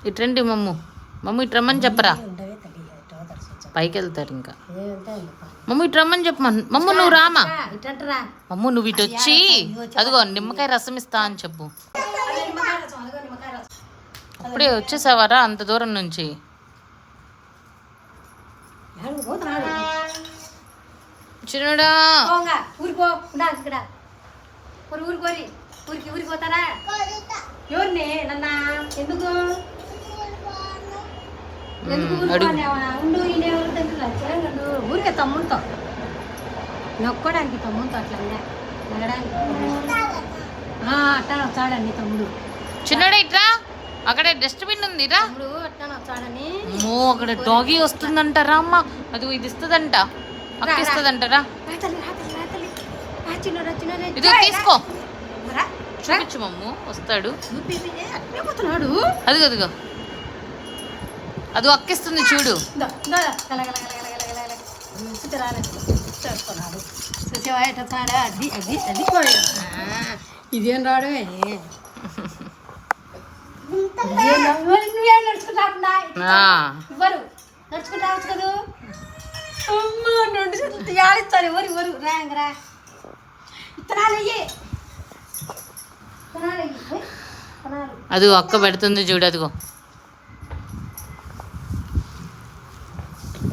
ఇట్రండి మమ్ము ఇటు రమ్మని చెప్పరా, పైకి వెళ్తారు ఇంకా. మమ్మ ఇటు రమ్మని చెప్పమను. మమ్మ నువ్వు రామా, మమ్మ నువ్వు ఇటు వచ్చి అదిగో నిమ్మకాయ రసం ఇస్తా అని చెప్పు. అప్పుడే వచ్చేసావారా అంత దూరం నుంచి? చిన్నడా ఊరికో ఇక్కడ ఊరికి పోతారా? ఎవరిని నన్న ఎందుకు ఉండు ఊరికే తమ్ముడితో నొక్కడానికి తమ్ముడితో అట్లా నగడానికి అట్లా వచ్చాడండి తమ్ముడు. చిన్నడా ఇట్రా, అక్కడ డస్ట్బిన్ ఉంది రా. తమ్ముడు అట్లా వచ్చాడని. అక్కడ డాగీ వస్తుందంటారా అమ్మ, అది ఇది ఇస్తుందంట, అక్క ఇస్తుందంటారా. ఇది తీసుకో, చూపించు మమ్ము, వస్తాడు. అదిగో అదిగో అది అక్కిస్తుంది చూడు. ఇదేం రావడమే నడుచుకుంటా వచ్చు కదా. ఆడిస్తారు ఎవరు ఎవరు రాంగరా అది అక్క పెడుతుంది చూడు, అదిగో.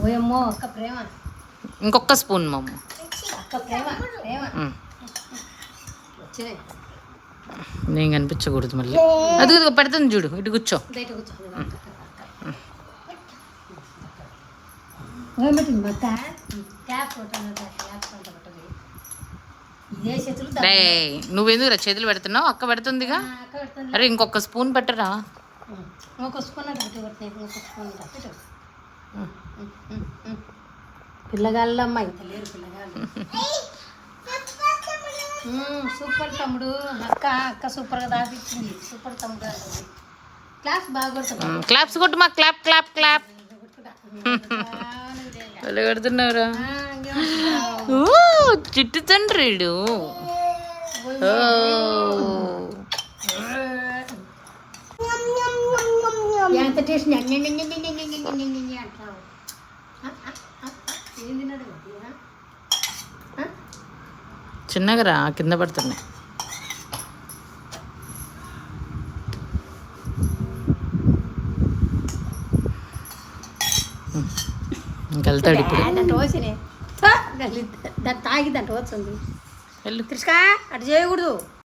ఓయమ్మో అక్క ప్రేమ. ఇంకొక స్పూన్ మమ్మ. అక్క ప్రేమ ప్రేమ వచ్చినాయి. నేను కనిపించకూడదు మళ్ళీ. అది ఇదిగో పెడుతుంది చూడు, ఇటు కూర్చో. నువ్వెందుకు చేతులు పెడుతున్నావు? అక్క పెడుతుందిగా. అరే ఇంకొక స్పూన్ పెట్టరా. పిల్లగాళ్ళమ్మ ఇంత లేరు పిల్లగాళ్ళు. సూపర్ తమ్ముడు. అక్క సూపర్గా దాపించింది. సూపర్ తమ్ముడు. క్లాస్ బాగా కొడుతుంది. క్లాప్స్ కొట్టు మా, క్లాప్ క్లాప్ క్లాప్. కొడుతున్నావురా చిట్టు తండ్రిడు. ఎంత టేస్ట్ చిన్నగా రా, కింద పడుతున్నాయి. ఇంకెళ్తాడు ఇప్పుడు. తాగి దాంట్లో వచ్చింది. వెళ్ళు కృష్ణ అటు చేయకూడదు.